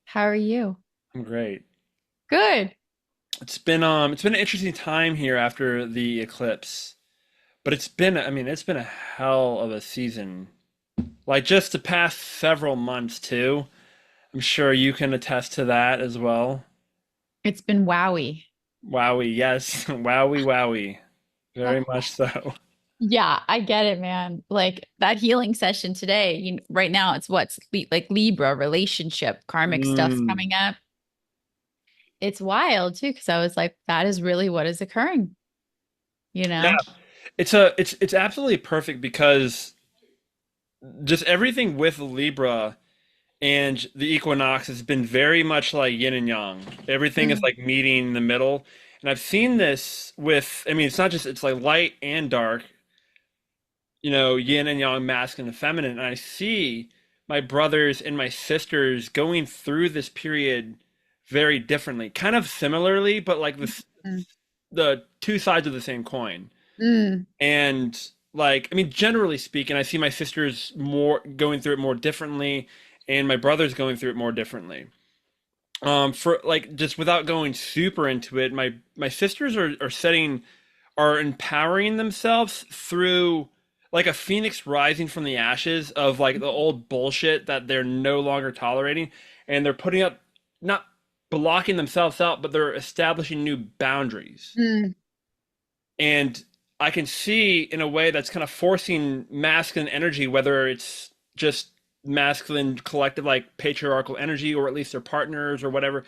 How are you? I'm great. Good. It's been an interesting time here after the eclipse. But it's been a hell of a season. Like just the past several months too. I'm sure you can attest to that as well. It's been wowie. Wowie, yes. Wowie, wowie. Very much so. Yeah, I get it, man. Like that healing session today, right now it's like Libra relationship, karmic stuff's Mm. coming up. It's wild too, because I was like, that is really what is occurring, you Yeah. know? It's absolutely perfect because just everything with Libra and the equinox has been very much like yin and yang. Everything is Mm, like meeting in the middle. And I've seen this with, I mean, it's not just, it's like light and dark, yin and yang, masculine and feminine. And I see my brothers and my sisters going through this period very differently, kind of similarly, but like mm, the two sides of the same coin. mm. And like, I mean, generally speaking, I see my sisters more going through it more differently, and my brothers going through it more differently. For like just without going super into it, my sisters are empowering themselves through like a phoenix rising from the ashes of like the old bullshit that they're no longer tolerating, and they're putting up, not blocking themselves out, but they're establishing new boundaries. Mm. And I can see in a way that's kind of forcing masculine energy, whether it's just masculine collective like patriarchal energy or at least their partners or whatever,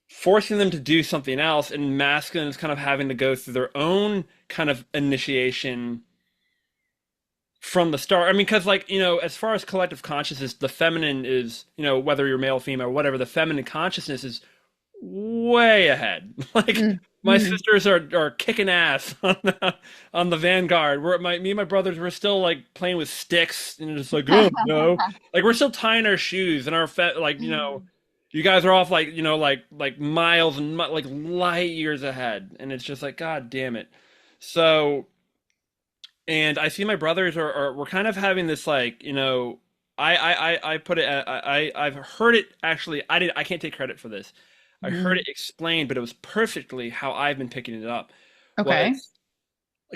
forcing them to do something else, and masculine is kind of having to go through their own kind of initiation from the start. I mean, because like, as far as collective consciousness, the feminine is, whether you're male, female, or whatever, the feminine consciousness is way ahead. Like Mm. my Mm. sisters are kicking ass on the Vanguard. Me and my brothers, we're still like playing with sticks and just like, oh no, like we're still tying our shoes and like, you guys are off like, like miles and like light years ahead, and it's just like, god damn it. So, and I see my brothers are we're kind of having this like, I put it, I've heard it actually. I can't take credit for this. I heard Mm. it explained, but it was perfectly how I've been picking it up. Okay. Was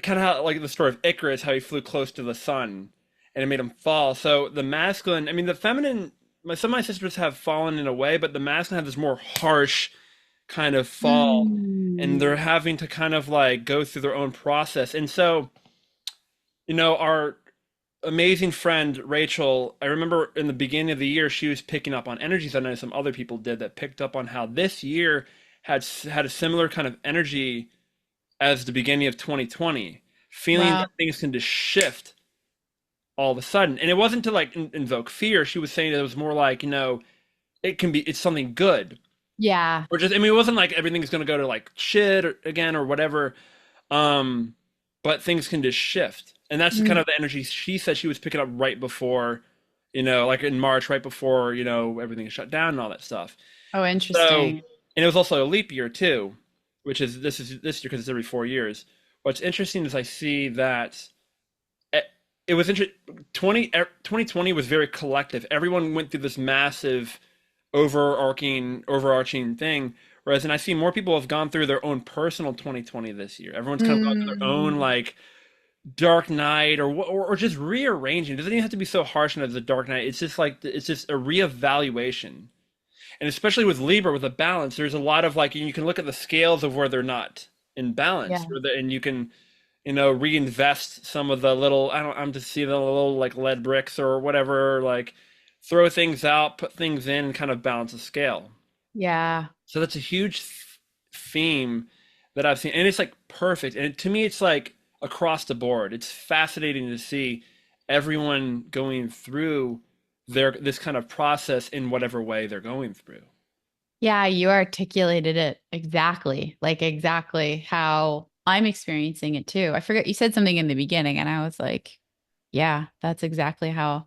kind of how, like the story of Icarus, how he flew close to the sun and it made him fall. So the masculine, I mean, the feminine, some of my sisters have fallen in a way, but the masculine have this more harsh kind of fall, and Mm. they're having to kind of like go through their own process. And so, our amazing friend Rachel, I remember in the beginning of the year, she was picking up on energies. I know some other people did that picked up on how this year had a similar kind of energy as the beginning of 2020, feeling Wow. that things can just shift all of a sudden. And it wasn't to like invoke fear. She was saying that it was more like, it's something good. Yeah. Or just, I mean, it wasn't like everything's going to go to like shit again or whatever. Um, but things can just shift. And that's kind Mm. of the energy she said she was picking up right before, like in March, right before, everything shut down and all that stuff. Oh, So, interesting. and it was also a leap year too, which is this year because it's every 4 years. What's interesting is I see that it, it was interesting. 2020 was very collective. Everyone went through this massive overarching thing. Whereas, and I see more people have gone through their own personal 2020 this year. Everyone's kind of gone through their own Mm. like dark night or just rearranging. It doesn't even have to be so harsh as the dark night. It's just like it's just a reevaluation. And especially with Libra, with a balance, there's a lot of like you can look at the scales of where they're not in balance, Yeah. and you can, reinvest some of the little, I'm just seeing the little like lead bricks or whatever, like throw things out, put things in, and kind of balance the scale. Yeah. So that's a huge theme that I've seen, and it's like perfect. And to me, it's like across the board. It's fascinating to see everyone going through this kind of process in whatever way they're going through. Yeah, you articulated it exactly, like exactly how I'm experiencing it too. I forget you said something in the beginning, and I was like, yeah, that's exactly how.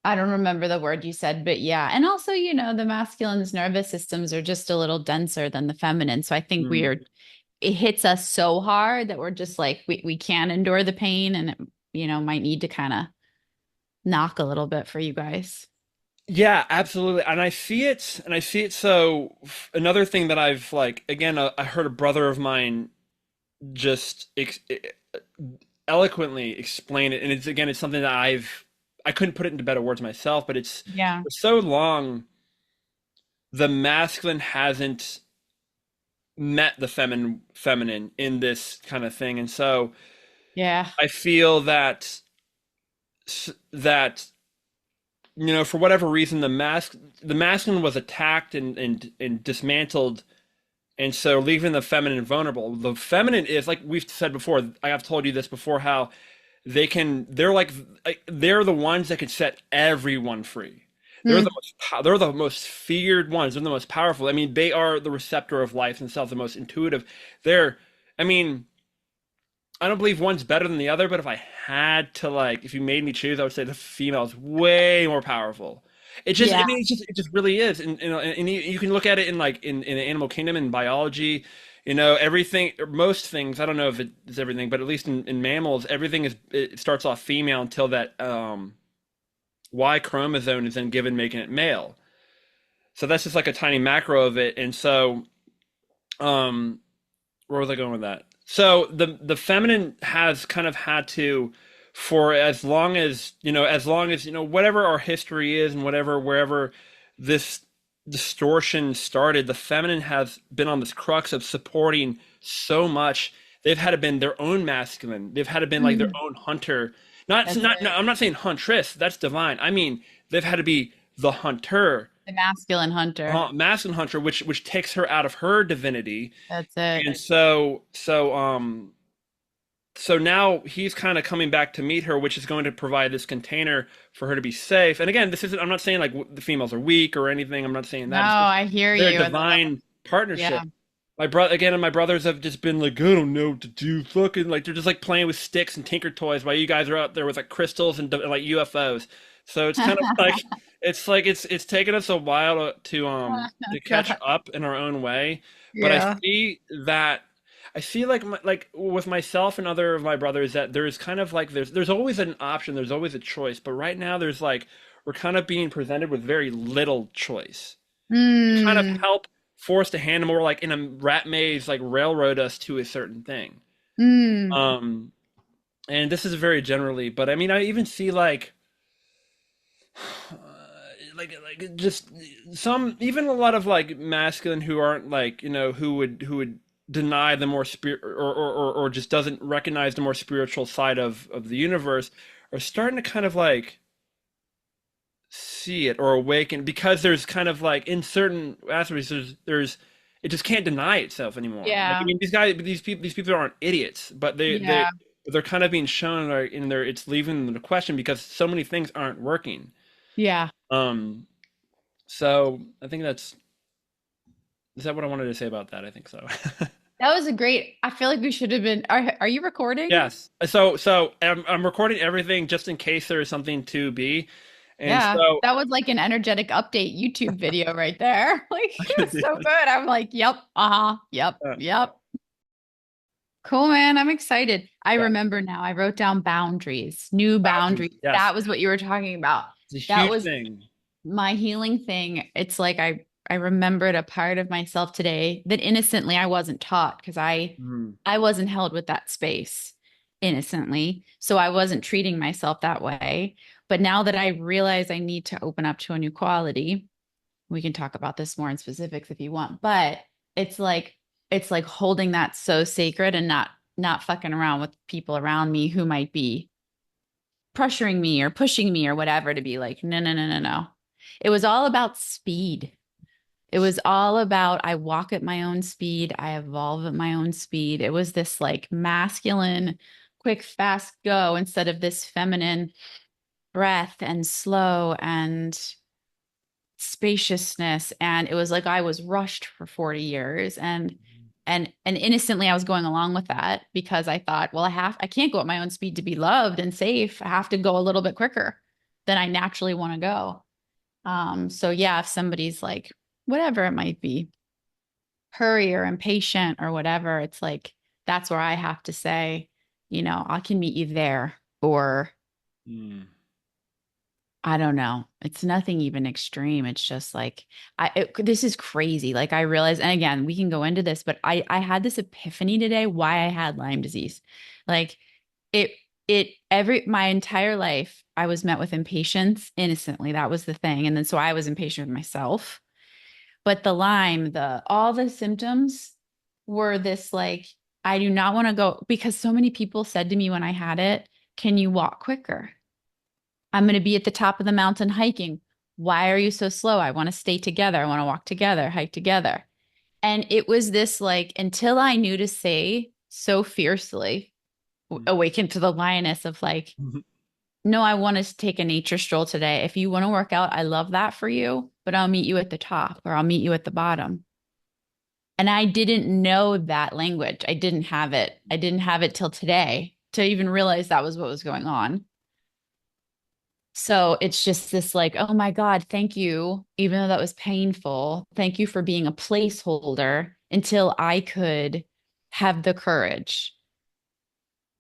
I don't remember the word you said, but yeah. And also, the masculine's nervous systems are just a little denser than the feminine. So I think Mm. it hits us so hard that we're just like, we can't endure the pain and it, might need to kind of knock a little bit for you guys. Yeah, absolutely. And I see it. So another thing that I've like, again, I heard a brother of mine just eloquently explain it. And it's, again, it's something that I couldn't put it into better words myself, but it's Yeah. for so long, the masculine hasn't met the feminine in this kind of thing. And so Yeah. I feel that for whatever reason, the masculine was attacked and dismantled, and so leaving the feminine vulnerable. The feminine is, like we've said before, I have told you this before, how they're the ones that can set everyone free. Mm. They're the most feared ones. They're the most powerful. I mean, they are the receptor of life themselves, the most intuitive. They're, I mean, I don't believe one's better than the other, but if I had to, like, if you made me choose, I would say the female is way more powerful. I Yeah. mean, it just really is. And you can look at it in, like, in the animal kingdom, in biology, everything, or most things, I don't know if it's everything, but at least in mammals, it starts off female until that, Y chromosome is then given, making it male. So that's just like a tiny macro of it. And so, um, where was I going with that? So the feminine has kind of had to, for as long as whatever our history is, and whatever wherever this distortion started, the feminine has been on this crux of supporting so much. They've had to been their own masculine. They've had to been like their Mm. own hunter. Not That's not no, it. I'm not saying huntress. That's divine. I mean, they've had to be the hunter, The masculine hunter. masculine hunter, which takes her out of her divinity. That's it. And so now he's kind of coming back to meet her, which is going to provide this container for her to be safe. And again, this isn't, I'm not saying like the females are weak or anything. I'm not saying No, that. It's just I hear they're a you. And the love. divine Yeah. partnership. My brother, again, and my brothers have just been like, I don't know what to do. Fucking, like, they're just like playing with sticks and tinker toys while you guys are out there with like crystals and like UFOs. So it's kind of like, it's taken us a while to catch God. up in our own way. But Yeah. I see, like, like with myself and other of my brothers, that there's kind of like there's always an option, there's always a choice. But right now there's like, we're kind of being presented with very little choice. Kind of Mm. help force the hand more, like in a rat maze, like railroad us to a certain thing. Mm. Um, and this is very generally, but I mean, I even see like just some, even a lot of like masculine who aren't, like, who would deny the more spirit, or just doesn't recognize the more spiritual side of the universe, are starting to kind of like see it or awaken, because there's kind of like, in certain aspects, there's it just can't deny itself anymore. Like, I Yeah. mean, these people aren't idiots, but Yeah. they're kind of being shown, like, in their, it's leaving them to question, because so many things aren't working. Yeah. um so I think that's is that what I wanted to say about that? I think so. That was a great. I feel like we should have been. Are you recording? Yes. So I'm recording everything just in case there is something to be. And Yeah. so That was like an energetic update YouTube video right there. Like I it could was do so good. I'm like, yep, uh-huh, yep, that. yep. Cool, man. I'm excited. I Yeah. remember now. I wrote down boundaries, new Boundaries. boundaries. Yes. That was what you were talking about. It's a That huge was thing. my healing thing. It's like I remembered a part of myself today that innocently I wasn't taught because Mhm. I wasn't held with that space innocently. So I wasn't treating myself that way. But now that I realize I need to open up to a new quality, we can talk about this more in specifics if you want, but it's like it's like holding that so sacred and not fucking around with people around me who might be pressuring me or pushing me or whatever, to be like, no, no, no, no, no. It was all about speed. It was all about I walk at my own speed, I evolve at my own speed. It was this like masculine, quick, fast go instead of this feminine breath and slow and spaciousness. And it was like I was rushed for 40 years, and innocently I was going along with that because I thought, well, I can't go at my own speed to be loved and safe. I have to go a little bit quicker than I naturally want to go. So yeah, if somebody's like, whatever it might be, hurry or impatient or whatever, it's like that's where I have to say, I can meet you there, or Mm. I don't know. It's nothing even extreme. It's just like this is crazy. Like I realized, and again, we can go into this, but I had this epiphany today why I had Lyme disease. Like it every my entire life I was met with impatience innocently. That was the thing. And then so I was impatient with myself. But the Lyme, the all the symptoms were this like I do not want to go because so many people said to me when I had it, "Can you walk quicker? I'm going to be at the top of the mountain hiking. Why are you so slow? I want to stay together. I want to walk together, hike together." And it was this like until I knew to say so fiercely, awakened to the lioness of like, Mhm. no, I want to take a nature stroll today. If you want to work out, I love that for you, but I'll meet you at the top or I'll meet you at the bottom. And I didn't know that language. I didn't have it. I didn't have it till today to even realize that was what was going on. So it's just this like, oh my God, thank you. Even though that was painful, thank you for being a placeholder until I could have the courage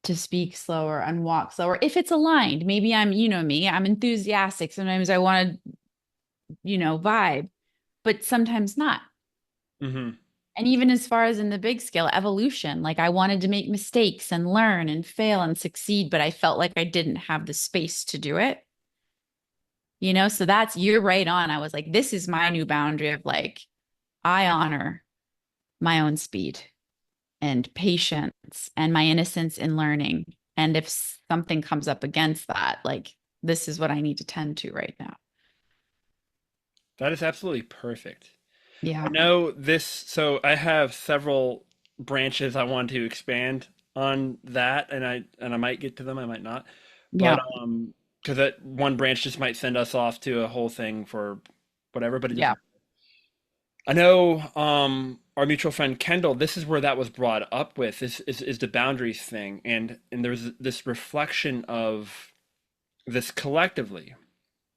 to speak slower and walk slower. If it's aligned, maybe I'm, you know me, I'm enthusiastic. Sometimes I want to, vibe, but sometimes not. Hmm. And even as far as in the big scale, evolution, like I wanted to make mistakes and learn and fail and succeed, but I felt like I didn't have the space to do it. So that's you're right on. I was like, this is my new boundary of like, I honor my own speed and patience and my innocence in learning. And if something comes up against that, like, this is what I need to tend to right now. That is absolutely perfect. I Yeah. know this, so I have several branches I want to expand on that, and I might get to them, I might not. But Yeah. because that one branch just might send us off to a whole thing for whatever, but it Yeah. doesn't. I know our mutual friend Kendall, this is where that was brought up with, is the boundaries thing. And there's this reflection of this collectively.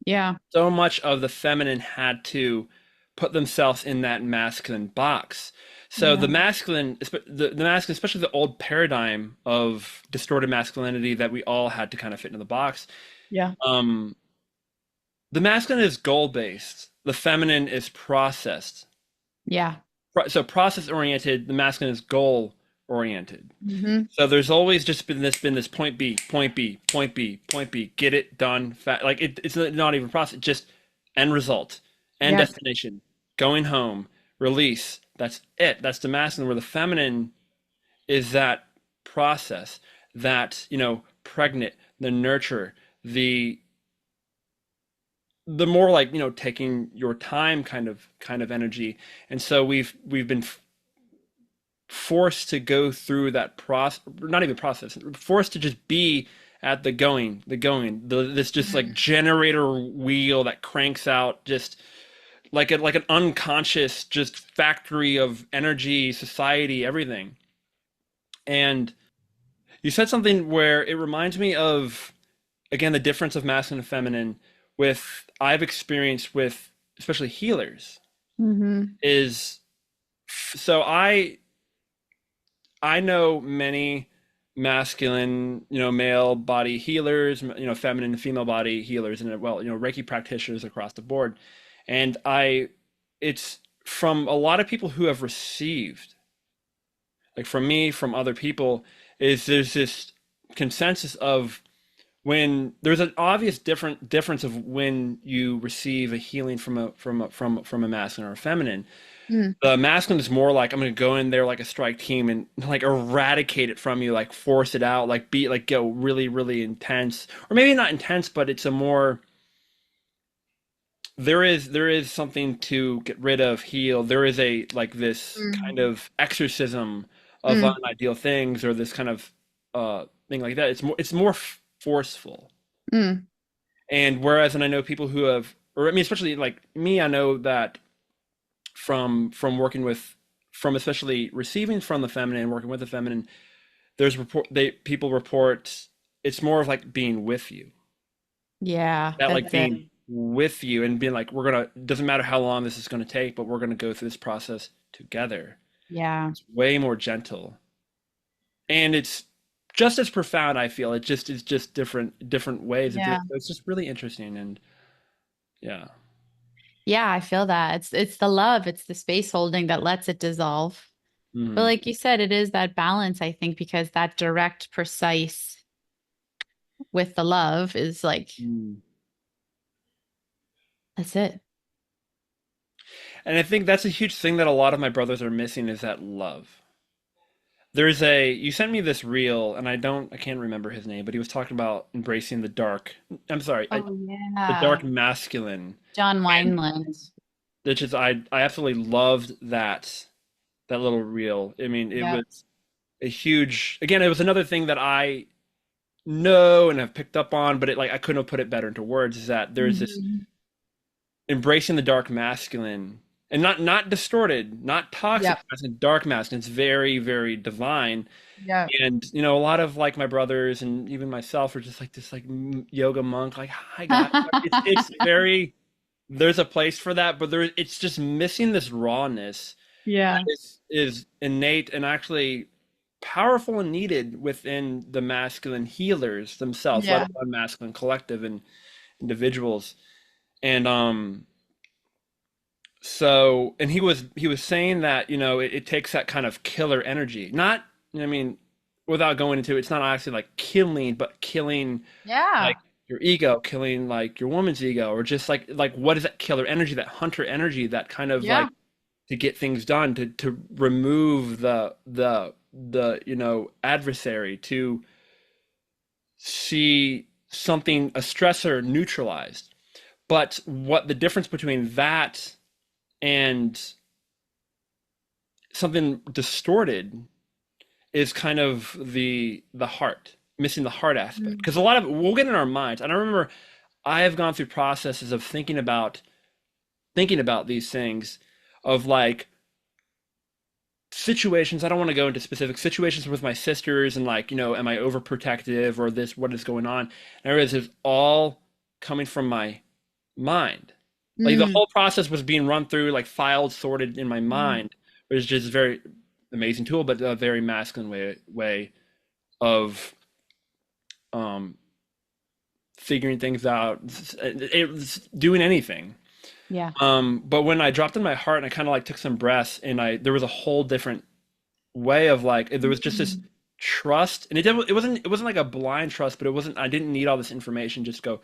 Yeah. So much of the feminine had to put themselves in that masculine box. So Yeah. the masculine, the masculine, especially the old paradigm of distorted masculinity that we all had to kind of fit into the box. Yeah. Um, the masculine is goal based. The feminine is processed. Yeah. So process oriented. The masculine is goal oriented. Hmm. So there's always just been this point B, point B, point B, point B, get it done. Like it's not even process, just end result, end Yep. destination, going home, release. That's it. That's the masculine. Where the feminine is that process, that pregnant, the nurture, the more like taking your time kind of energy. And so we've been forced to go through that process, not even process, forced to just be at this just like Hmm. generator wheel that cranks out just like an unconscious just factory of energy, society, everything. And you said something where it reminds me of, again, the difference of masculine and feminine with I've experienced with especially healers Hmm. is so I know many masculine, male body healers, feminine and female body healers, and well, Reiki practitioners across the board. And it's from a lot of people who have received, like from me, from other people, is there's this consensus of when there's an obvious difference of when you receive a healing from a masculine or a feminine. Hmm. The masculine is more like I'm gonna go in there like a strike team and like eradicate it from you, like force it out, like be like go really, really intense. Or maybe not intense, but it's a more there is something to get rid of, heal. There is a like this kind Hmm. of exorcism of Hmm. unideal things or this kind of thing like that. It's more forceful. Hmm. And whereas and I know people who have or I mean especially like me, I know that from working with from especially receiving from the feminine and working with the feminine there's report they people report it's more of like being with you, Yeah. that like That's it. being with you and being like we're gonna doesn't matter how long this is gonna take but we're gonna go through this process together. Yeah. It's way more gentle and it's just as profound. I feel it just is just different ways of doing Yeah. it. So it's just really interesting. And Yeah. Yeah, I feel that. It's the love, it's the space holding that lets it dissolve. But Hmm. like you said, it is that balance, I think, because that direct, precise with the love is like, that's it. And I think that's a huge thing that a lot of my brothers are missing is that love. There's a you sent me this reel, and I can't remember his name, but he was talking about embracing the dark. I'm sorry, Oh the dark yeah. masculine, John and Wineland. which is I absolutely loved that little reel. I mean, it Yep. was a huge. Again, it was another thing that I know and have picked up on, but it like I couldn't have put it better into words. Is that there's this Hmm. embracing the dark masculine and not distorted, not toxic Yep. masculine, dark masculine. It's very, very divine. Yep. And a lot of like my brothers and even myself are just like this like yoga monk, like hi guys. It's very there's a place for that, but there it's just missing this rawness Yeah. that is innate and actually powerful and needed within the masculine healers themselves, let Yeah. alone masculine collective and individuals. And so and he was saying that it takes that kind of killer energy, not I mean without going into it, it's not actually like killing but killing like Yeah. your ego, killing like your woman's ego, or just like what is that killer energy, that hunter energy, that kind of like Yeah. to get things done, to remove the adversary, to see something, a stressor, neutralized. But what the difference between that and something distorted is kind of the heart, missing the heart aspect. Mm. Because a lot of we'll get in our minds. And I remember I have gone through processes of thinking about these things, of like situations. I don't want to go into specific situations with my sisters and like, am I overprotective or this, what is going on? And I realized it's all coming from my mind. Like the Mm. whole process was being run through, like filed, sorted in my Mm. mind, which is just a very amazing tool, but a very masculine way of um figuring things out. It was doing anything. Yeah. But when I dropped in my heart and I kind of like took some breaths, and there was a whole different way of like there was just this Mm. trust, and it wasn't like a blind trust, but it wasn't I didn't need all this information, just go,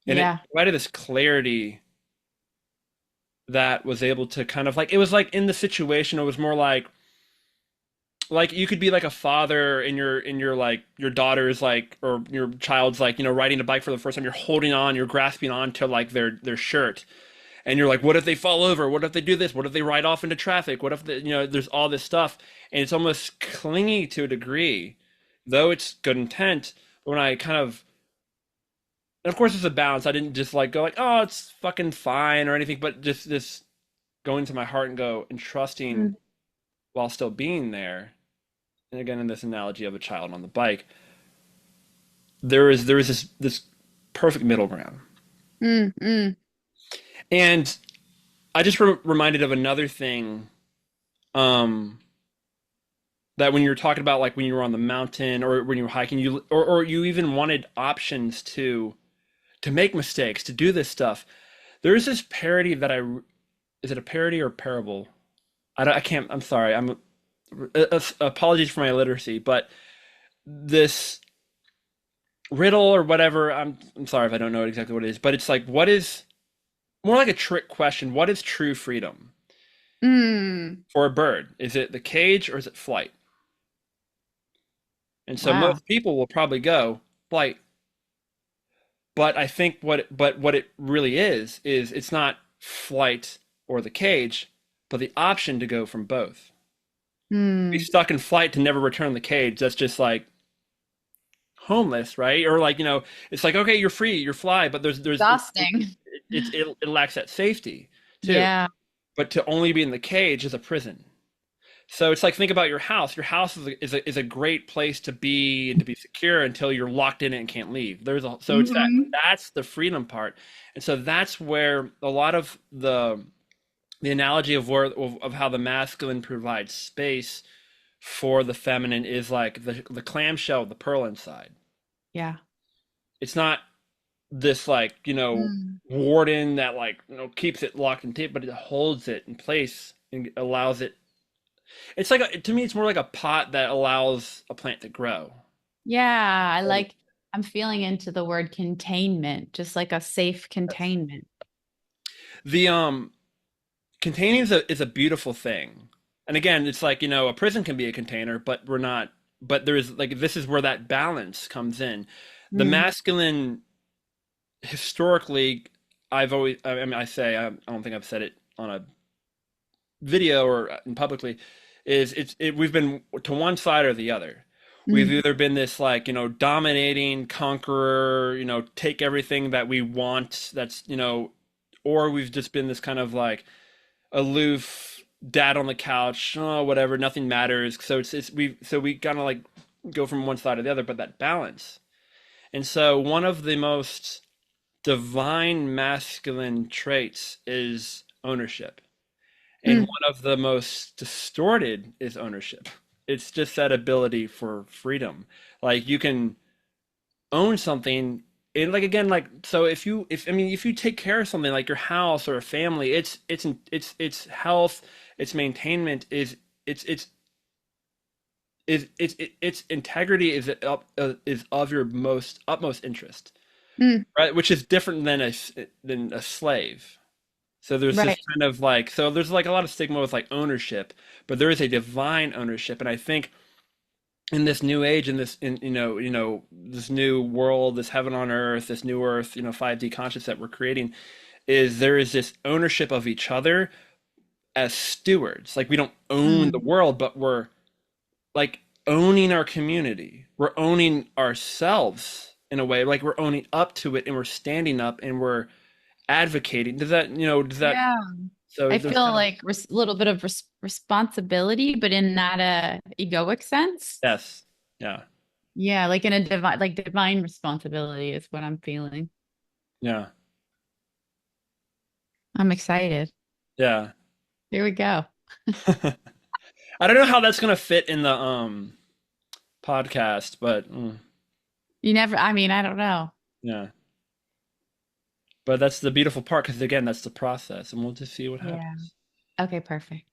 and it Yeah. provided this clarity that was able to kind of like it was like in the situation it was more like you could be like a father and your like your daughter's like or your child's like riding a bike for the first time, you're holding on, you're grasping on to like their shirt, and you're like, what if they fall over, what if they do this, what if they ride off into traffic, what if there's all this stuff, and it's almost clingy to a degree, though it's good intent. But when I kind of and of course it's a balance, I didn't just like go like, oh, it's fucking fine or anything, but just this going to my heart and go and trusting Mm. while still being there. And again, in this analogy of a child on the bike, there is this perfect middle ground. Mm. Mm. And I just reminded of another thing, um, that when you were talking about like when you were on the mountain or when you were hiking, or you even wanted options to make mistakes, to do this stuff. There is this parody that is it a parody or parable? I can't. I'm sorry. Apologies for my illiteracy, but this riddle or whatever. I'm sorry if I don't know exactly what it is, but it's like what is more like a trick question. What is true freedom Mm. for a bird? Is it the cage or is it flight? And so Wow. most people will probably go flight. But I think what it really is it's not flight or the cage, but the option to go from both. Be Mm. stuck in flight to never return the cage. That's just like homeless, right? Or like, it's like, okay, you're free, you're fly, but Exhausting. it lacks that safety too. Yeah. But to only be in the cage is a prison. So it's like think about your house. Your house is a great place to be and to be secure until you're locked in it and can't leave. So it's Hmm. that's the freedom part, and so that's where a lot of the analogy of how the masculine provides space for the feminine is like the clamshell, the pearl inside. Yeah. It's not. this like, Mm. warden that like, keeps it locked and tape, but it holds it in place and allows it. It's like to me, it's more like a pot that allows a plant to grow. Yeah, I'm feeling into the word containment, just like a safe containment. The containing is a beautiful thing. And again, it's like, a prison can be a container, but we're not, but there's like, this is where that balance comes in. The Mm. masculine, historically, I mean, I don't think I've said it on a video or publicly, we've been to one side or the other. We've Mm. either been this like, dominating conqueror, take everything that we want, or we've just been this kind of like aloof dad on the couch, oh, whatever, nothing matters. So we kind of like go from one side to the other, but that balance. And so one of the most divine masculine traits is ownership. And Mm. one of the most distorted is ownership. It's just that ability for freedom. Like you can own something, and like again, like so if you take care of something like your house or a family, it's health, its maintainment its integrity is of your most utmost interest, Mm. right? Which is different than a slave. So there's this Right. kind of like, so there's like a lot of stigma with like ownership, but there is a divine ownership. And I think in this new age, in this, in, this new world, this heaven on earth, this new earth, 5D conscious that we're creating, is there is this ownership of each other as stewards. Like we don't own the Mm. world, but we're like owning our community. We're owning ourselves in a way, like we're owning up to it and we're standing up and we're advocating. Does that, Yeah. so I there's feel kind of, like a little bit of responsibility, but in not a egoic sense. yes. Yeah. Yeah, like in a divine responsibility is what I'm feeling. Yeah. I'm excited. Yeah. Here we go. I don't know how that's gonna fit in the podcast, but I mean, I don't know. yeah. But that's the beautiful part because again, that's the process, and we'll just see what Yeah. happens. Okay, perfect.